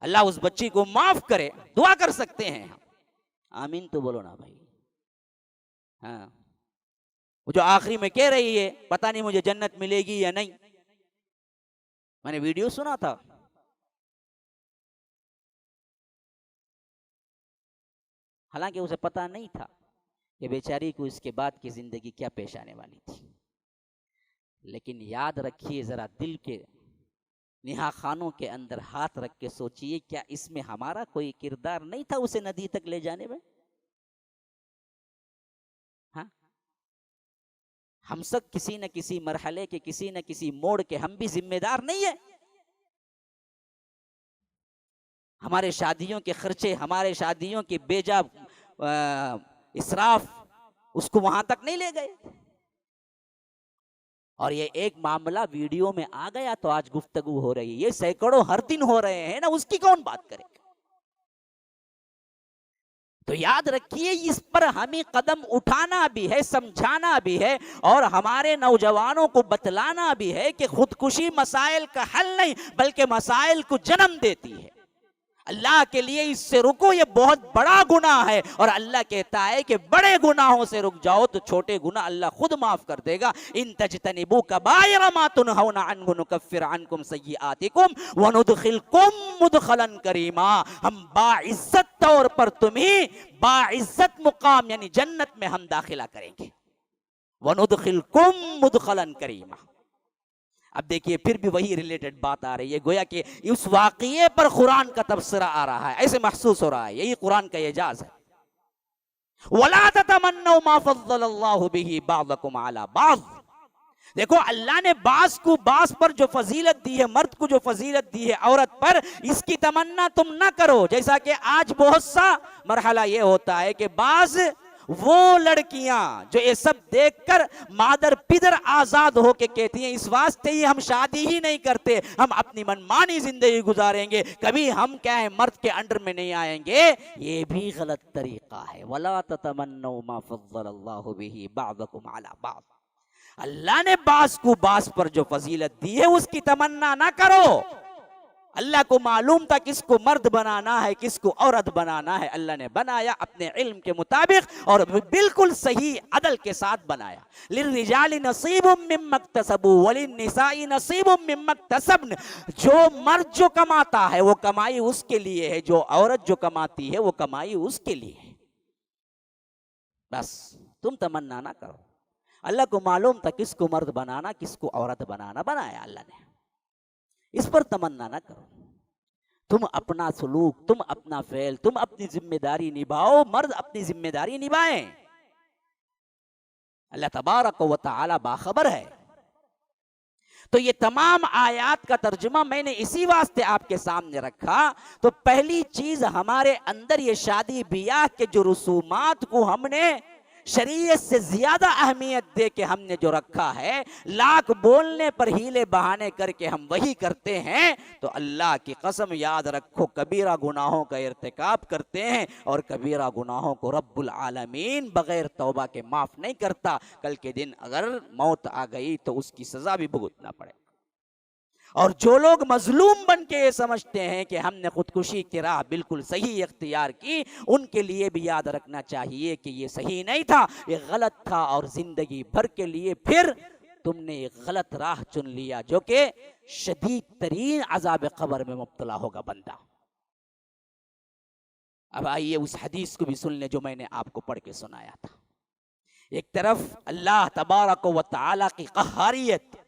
Speaker 2: अल्लाह उस बच्ची को माफ करे, दुआ कर सकते हैं हम। आमीन तो बोलो ना भाई। हाँ, वो जो आखिरी में कह रही है पता नहीं मुझे जन्नत मिलेगी या नहीं, मैंने वीडियो सुना था। हालांकि उसे पता नहीं था कि बेचारी को इसके बाद की जिंदगी क्या पेश आने वाली थी। लेकिन याद रखिए, जरा दिल के निहा खानों के अंदर हाथ रख के सोचिए, क्या इसमें हमारा कोई किरदार नहीं था उसे नदी तक ले जाने में? हाँ, हम सब किसी न किसी मरहले के, किसी न किसी मोड़ के हम भी जिम्मेदार नहीं है? हमारे शादियों के खर्चे, हमारे शादियों की बेजा इसराफ, उसको वहां तक नहीं ले गए। और ये एक मामला वीडियो में आ गया तो आज गुफ्तगू हो रही है। ये सैकड़ों हर दिन हो रहे हैं ना, उसकी कौन बात करेगा? तो याद रखिए, इस पर हमें कदम उठाना भी है, समझाना भी है, और हमारे नौजवानों को बतलाना भी है कि खुदकुशी मसाइल का हल नहीं बल्कि मसाइल को जन्म देती है। अल्लाह के लिए इससे रुको, ये बहुत बड़ा गुनाह है। और अल्लाह कहता है कि बड़े गुनाहों से रुक जाओ तो छोटे गुनाह अल्लाह खुद माफ कर देगा। इन तजतनिबू कबाइर मा तुनहौना अन्हु नुकफ्फिर अन्कुम सय्यिआतिकुम व नुदखिलकुम मुदखलन करीमा। हम बाइज्जत तौर पर तुम्हें बाइज्जत मुकाम यानी जन्नत में हम दाखिला करेंगे। व नुदखिलकुम मुदखलन करीमा। अब देखिए, फिर भी वही रिलेटेड बात आ रही है, गोया कि उस वाक़ये पर कुरान का तबसरा आ रहा है, ऐसे महसूस हो रहा है। यही कुरान का एजाज है। वला ततमन्नौ मा फद्दलल्लाहु बिही बादकुम अला बाद। देखो, अल्लाह ने बास को बास पर जो फजीलत दी है, मर्द को जो फजीलत दी है औरत पर, इसकी तमन्ना तुम ना करो। जैसा कि आज बहुत सा मरहला ये होता है कि बाज वो लड़कियां जो ये सब देखकर मादर पिदर आजाद होके कहती हैं, इस वास्ते ही हम शादी ही नहीं करते, हम अपनी मनमानी जिंदगी गुजारेंगे, कभी हम क्या है मर्द के अंडर में नहीं आएंगे। ये भी गलत तरीका है। वला ततमन्नौ मा फद्दलल्लाहु बिही बादकुम अला बाद। अल्लाह ने बास को बास पर जो फजीलत दी है उसकी तमन्ना ना करो। अल्लाह को मालूम था किसको मर्द बनाना है, किसको औरत बनाना है। अल्लाह ने बनाया अपने इल्म के मुताबिक और बिल्कुल सही अदल के साथ बनाया। लिर्रिजालि नसीबुम मिम्मा इक्तसबू वलिन्निसाई नसीबुम मिम्मा इक्तसब्न। जो मर्द जो कमाता है वो कमाई उसके लिए है, जो औरत जो कमाती है वो कमाई उसके लिए है। बस तुम तमन्ना ना करो। अल्लाह को मालूम था किसको मर्द बनाना, किसको औरत बनाना, बनाया अल्लाह ने। इस पर तमन्ना ना करो। तुम अपना सलूक, तुम अपना फेल, तुम अपनी जिम्मेदारी निभाओ, मर्द अपनी जिम्मेदारी निभाएं। अल्लाह तबारक व तआला बाखबर है। तो ये तमाम आयात का तर्जुमा मैंने इसी वास्ते आपके सामने रखा। तो पहली चीज हमारे अंदर ये शादी बियाह के जो रसूमात को हमने शरीयत से ज्यादा अहमियत दे के हमने जो रखा है, लाख बोलने पर हीले बहाने करके हम वही करते हैं, तो अल्लाह की कसम याद रखो कबीरा गुनाहों का इर्तिकाब करते हैं और कबीरा गुनाहों को रब्बुल आलमीन बगैर तौबा के माफ नहीं करता। कल के दिन अगर मौत आ गई तो उसकी सजा भी भुगतना पड़ेगा। और जो लोग मजलूम बन के ये समझते हैं कि हमने खुदकुशी की राह बिल्कुल सही इख्तियार की, उनके लिए भी याद रखना चाहिए कि ये सही नहीं था, ये गलत था। और जिंदगी भर के लिए फिर तुमने एक गलत राह चुन लिया जो कि शदीद तरीन अजाब कब्र में मुब्तला होगा बंदा। अब आइए उस हदीस को भी सुन ले जो मैंने आपको पढ़ के सुनाया था। एक तरफ अल्लाह तबारक व तआला की क़हारियत,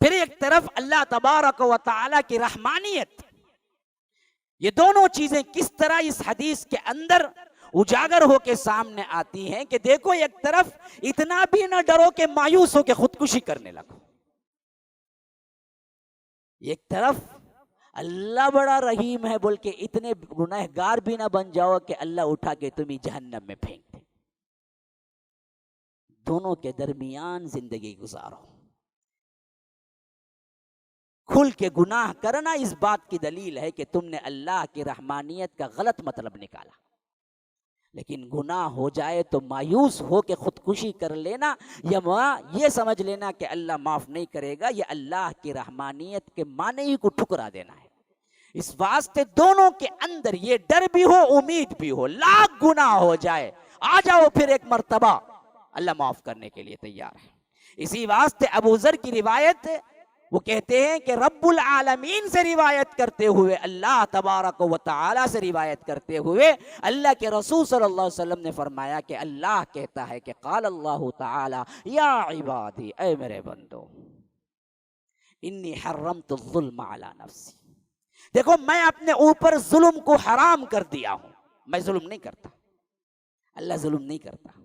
Speaker 2: फिर एक तरफ अल्लाह तबारक व तआला की रहमानियत। ये दोनों चीजें किस तरह इस हदीस के अंदर उजागर होके सामने आती हैं कि देखो, एक तरफ इतना भी न डरो कि मायूस हो के खुदकुशी करने लगो, एक तरफ अल्लाह बड़ा रहीम है बोल के इतने गुनहगार भी ना बन जाओ कि अल्लाह उठा के तुम्हें जहन्नम में फेंक दे। दोनों के दरमियान जिंदगी गुजारो। खुल के गुनाह करना इस बात की दलील है कि तुमने अल्लाह की रहमानियत का गलत मतलब निकाला, लेकिन गुनाह हो जाए तो मायूस हो के खुदकुशी कर लेना या ये समझ लेना कि अल्लाह माफ नहीं करेगा, ये अल्लाह की रहमानियत के माने ही को ठुकरा देना है। इस वास्ते दोनों के अंदर ये डर भी हो, उम्मीद भी हो। लाख गुनाह हो जाए, आ जाओ फिर एक मर्तबा, अल्लाह माफ करने के लिए तैयार है। इसी वास्ते अबू ज़र की रिवायत, वो कहते हैं कि रब्बुल आलमीन से रिवायत करते हुए, अल्लाह तबारक व तआला से रिवायत करते हुए अल्लाह के रसूल सल्लल्लाहु अलैहि वसल्लम ने फरमाया कि अल्लाह कहता है कि क़ाल अल्लाहु तआला या इबादी, ऐ मेरे बंदो, इन्नी हर्रमतु ज़ुल्म अला नफ्सी। देखो, मैं अपने ऊपर जुल्म को हराम कर दिया हूं। मैं जुल्म नहीं करता, अल्लाह जुल्म नहीं करता।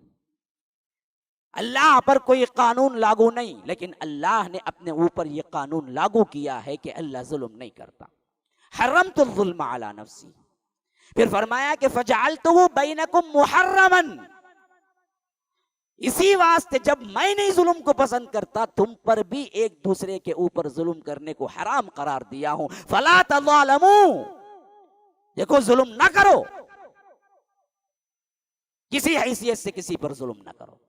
Speaker 2: अल्लाह पर कोई कानून लागू नहीं, लेकिन अल्लाह ने अपने ऊपर यह कानून लागू किया है कि अल्लाह जुल्म नहीं करता। हर्रमतु ज़ुल्म अला नफ्सी। फिर फरमाया कि फजअलतुहु बैनकुम मुहर्रमन। इसी वास्ते जब मैं नहीं जुल्म को पसंद करता, तुम पर भी एक दूसरे के ऊपर जुल्म करने को हराम करार दिया हूं। फला तज़ालमू, देखो जुल्म ना करो, किसी हैसियत से किसी पर जुल्म ना करो।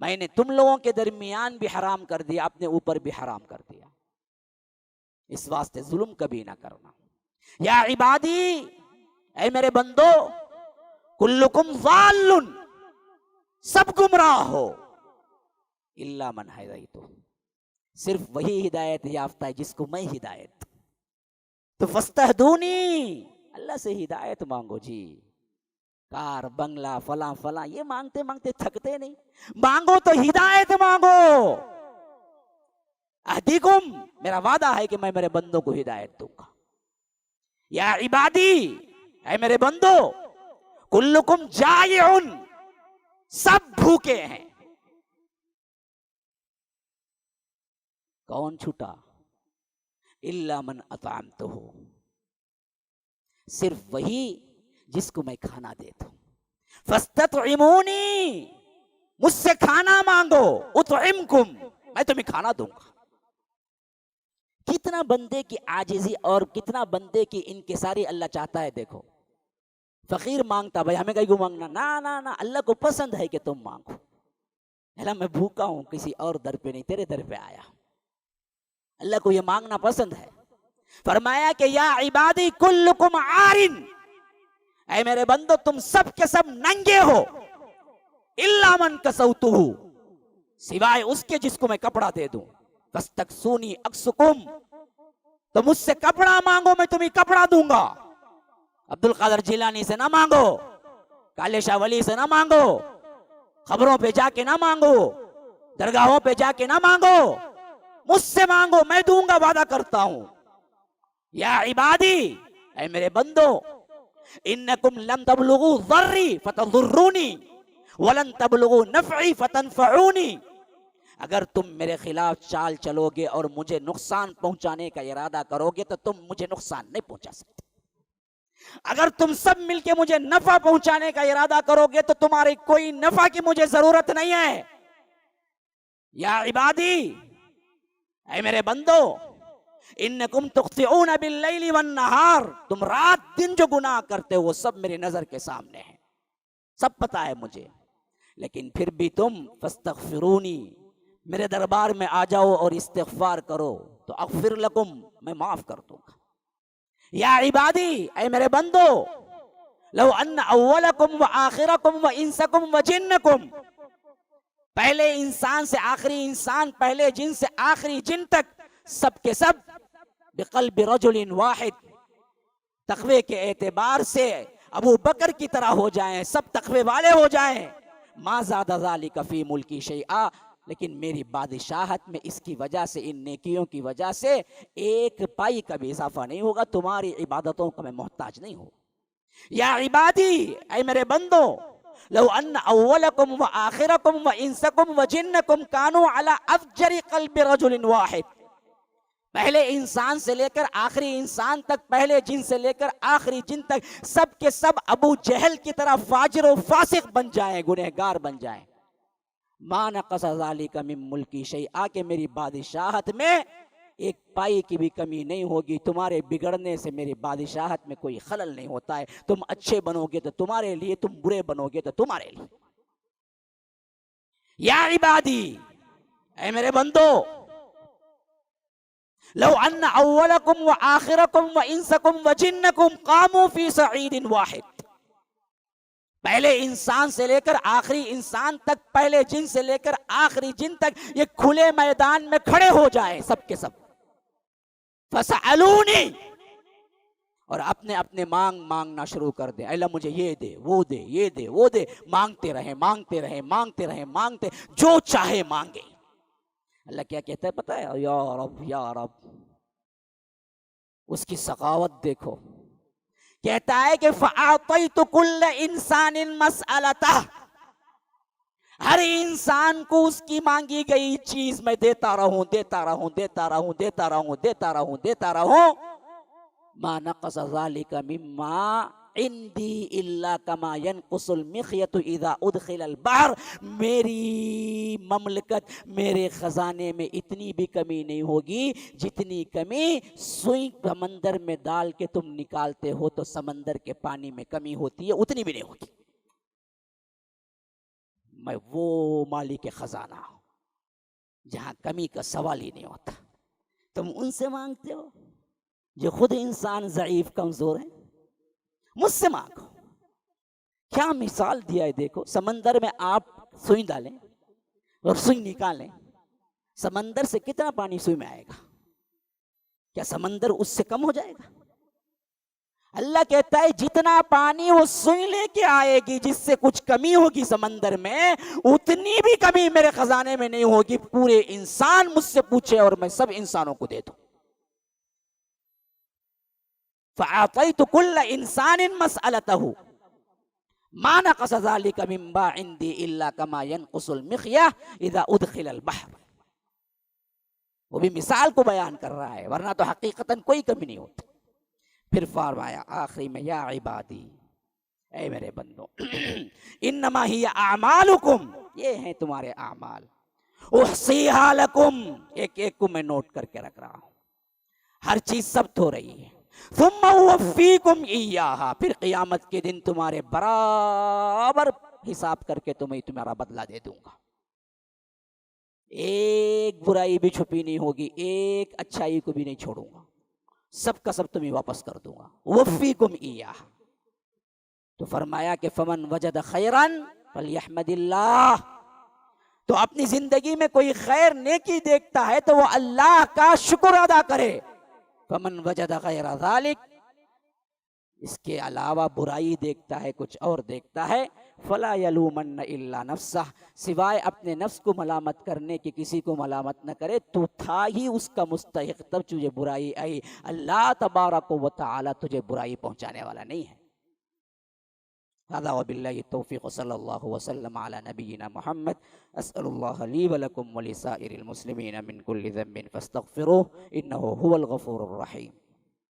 Speaker 2: मैंने तुम लोगों के दरमियान भी हराम कर दिया, अपने ऊपर भी हराम कर दिया। इस वास्ते जुल्म कभी ना करना। या इबादी, ऐ मेरे बंदो, कुल्लुकुम ज़ाल्लुन, सब गुमराह हो, इल्ला मन हदैतु, सिर्फ वही हिदायत याफ्ता है जिसको मैं हिदायत। तो फस्तहदूनी, अल्लाह से हिदायत मांगो जी। कार, बंगला, फला फला ये मांगते मांगते थकते नहीं, मांगो तो हिदायत मांगो। अहदीकुम, मेरा वादा है कि मैं मेरे बंदों को हिदायत दूंगा। या इबादी, ऐ मेरे बंदो, कुल्लुकुम जाइउन, सब भूखे हैं। कौन छूटा? इल्ला मन अतअमतुहु, सिर्फ वही जिसको मैं खाना देता हूं। फस्ततइमूनी, मुझसे खाना मांगो। उतइमकुम, मैं तुम्हें खाना दूंगा। कितना बंदे की आजिजी और कितना बंदे की इनकिसारी अल्लाह चाहता है। देखो, फकीर मांगता, भाई हमें कहीं को मांगना ना ना ना, अल्लाह को पसंद है कि तुम मांगो। अल्लाह मैं भूखा हूं, किसी और दर पे नहीं, तेरे दर पे आया। अल्लाह को ये मांगना पसंद है। फरमाया कि या इबादी कुल्लुकुम आरिन, ऐ मेरे बंदो तुम सब के सब नंगे हो, इल्ला मन कसौतुहु, सिवाय उसके जिसको मैं कपड़ा दे दूं। फस्तक्सूनी अक्सुकुम, तो मुझसे कपड़ा मांगो मैं तुम्हें कपड़ा दूंगा। अब्दुल कादर जिलानी से ना मांगो, काले शाह वली से ना मांगो, खबरों पे जाके ना मांगो, दरगाहों पे जाके ना मांगो, मुझसे मांगो, मैं दूंगा, वादा करता हूं। या इबादी, ऐ मेरे बंदो, इन्नकुम लम तबलुगु ज़र्री फतज़ुर्रूनी वलन तबलुगु नफ़ई फतनफ़ऊनी। अगर तुम मेरे खिलाफ चाल चलोगे और मुझे नुकसान पहुंचाने का इरादा करोगे तो तुम मुझे नुकसान नहीं पहुंचा सकते। अगर तुम सब मिलके मुझे नफा पहुंचाने का इरादा करोगे तो तुम्हारी कोई नफा की मुझे जरूरत नहीं है। या इबादी, ऐ मेरे बंदो, इन्नकुम तुख्तिऊन बिल्लैलि वन्नहार, तुम रात दिन जो गुनाह करते हो वो सब मेरी नजर के सामने है, सब पता है मुझे, लेकिन फिर भी तुम फस्तगफिरूनी, मेरे दरबार में आ जाओ और इस्तिगफार करो तो अगफिर लकुम, मैं माफ कर दूंगा। या इबादी, ऐ मेरे बंदो, लौ अन्न अव्वलकुम व आखिरकुम व इंसकुम व जिन्नकुम, पहले इंसान से आखिरी इंसान, पहले जिन से आखिरी जिन तक, सब के सब बिक़ल्बि रजुलिन वाहिद, तक़वे के एतबार से अबू बकर की तरह हो जाएं, सब तक़वे वाले हो जाएं। मा ज़ादा ज़ालिका फ़ी मुल्की शैआ, लेकिन मेरी बादशाहत में इसकी वजह से, इन नेकियों की वजह से एक पाई का भी इजाफा नहीं होगा, तुम्हारी इबादतों का मैं मोहताज नहीं हूँ। या इबादी, ऐ मेरे बंदो, लौ अन्न अव्वलकुम व आखिरकुम व इंसकुम व जिन्नकुम कानू अला अफजरी क़ल्बि रजुलिन वाहिद, पहले इंसान से लेकर आखिरी इंसान तक, पहले जिन से लेकर आखिरी जिन तक, सब के सब अबू जहल की तरह फाजिर और फासिक बन जाएं, गुनहगार बन जाएं। मा नक़सा ज़ालिका मिन मुल्की शैआ, के मेरी बादशाहत में एक पाई की भी कमी नहीं होगी। तुम्हारे बिगड़ने से मेरी बादशाहत में कोई खलल नहीं होता है। तुम अच्छे बनोगे तो तुम्हारे लिए, तुम बुरे बनोगे तो तुम्हारे लिए। या इबादी, ऐ मेरे बंदो, लौ अन्न अव्वलकुम व आखिरकुम व इंसकुम व जिन्नकुम कामू फी सईदिन वाहिद, पहले इंसान से लेकर आखिरी इंसान तक, पहले जिन से लेकर आखिरी जिन तक, ये खुले मैदान में खड़े हो जाए सब के सब। फसअलूनी, और अपने अपने मांगना शुरू कर दे, अल्लाह मुझे ये दे, वो दे, ये दे, वो दे, मांगते रहे, मांगते रहे, मांगते रहे, मांगते, जो चाहे मांगे। अल्लाह क्या कहता है पता है? या रब, या रब। उसकी सखावत देखो, कहता है कि फ़अअतैतु कुल्ल इंसानिन मसअलतह, हर इंसान को उसकी मांगी गई चीज मैं देता रहूं, देता रहूं, देता रहूं, देता रहूं, देता रहूं, देता रहूं। मा नक़सा ज़ालिका मिम्मा इंदी इल्ला कमा यनक़ुसुल मिख़यतु इज़ा उदख़िलल बहर, मेरी ममलकत, मेरे खजाने में इतनी भी कमी नहीं होगी जितनी कमी सुई समंदर में डाल के तुम निकालते हो तो समंदर के पानी में कमी होती है, उतनी भी नहीं होगी। मैं वो मालिक खजाना हूं जहां कमी का सवाल ही नहीं होता। तुम उनसे मांगते हो जो खुद इंसान ज़ईफ कमजोर है, मुझसे मांगो। क्या मिसाल दिया है देखो, समंदर में आप सुई डालें और सुई निकालें, समंदर से कितना पानी सुई में आएगा? क्या समंदर उससे कम हो जाएगा? अल्लाह कहता है जितना पानी वो सुई लेके आएगी, जिससे कुछ कमी होगी समंदर में, उतनी भी कमी मेरे खजाने में नहीं होगी। पूरे इंसान मुझसे पूछे और मैं सब इंसानों को दे दूं। फ़अअतैतु कुल्ल इंसानिन मसअलतहु मा नक़सा ज़ालिका मिम्मा इंदी इल्ला कमा यनक़ुसुल मिख़यह इज़ा उदख़िलल बहर। वो भी मिसाल को बयान कर रहा है, वरना तो हकीकतन कोई कमी नहीं होती। फिर फरमाया आखिरी में, या इबादी, ऐ मेरे बंदो, इन्नमा हिया अमालुकुम, ये हैं तुम्हारे आमाल, उहसीहा लकुम, एक एक को मैं नोट करके रख रहा हूं, हर चीज सब हो रही है। सुम्मा उवफ़्फ़ीकुम इय्याहा, फिर क़यामत के दिन तुम्हारे बराबर हिसाब करके तुम्हें तुम्हारा बदला दे दूंगा। एक बुराई भी छुपी नहीं होगी, एक अच्छाई को भी नहीं छोड़ूंगा, सब का सब तुम्हें वापस कर दूंगा। वफ़ीकुम इय्याह। तो फरमाया कि फमन वजद खैरन फलयहमदिल्लाह। तो अपनी जिंदगी में कोई खैर नेकी देखता है तो वो अल्लाह का शुक्र अदा करे। फमन वजद गैर ज़ालिक, इसके अलावा बुराई देखता है, कुछ और देखता है, फला यलूमन्न इल्ला नफ्सह, सिवाय अपने नफ्स को मलामत करने के किसी को मलामत न करे। तो था ही उसका मुस्तहिक, तब तुझे बुराई आई। अल्लाह तबारक व तआला तुझे बुराई पहुंचाने वाला नहीं है। हज़ा व बिल्लाहि तौफीक़, सल्लल्लाहु वसल्लम अला नबीना मुहम्मद। अस्अलुल्लाह ली व लकुम व लिसाइरिल मुस्लिमीन मिन कुल्लि ज़ंबिन फस्तग़फिरूह इन्नहु हुवल गफ़ूरुर रहीम।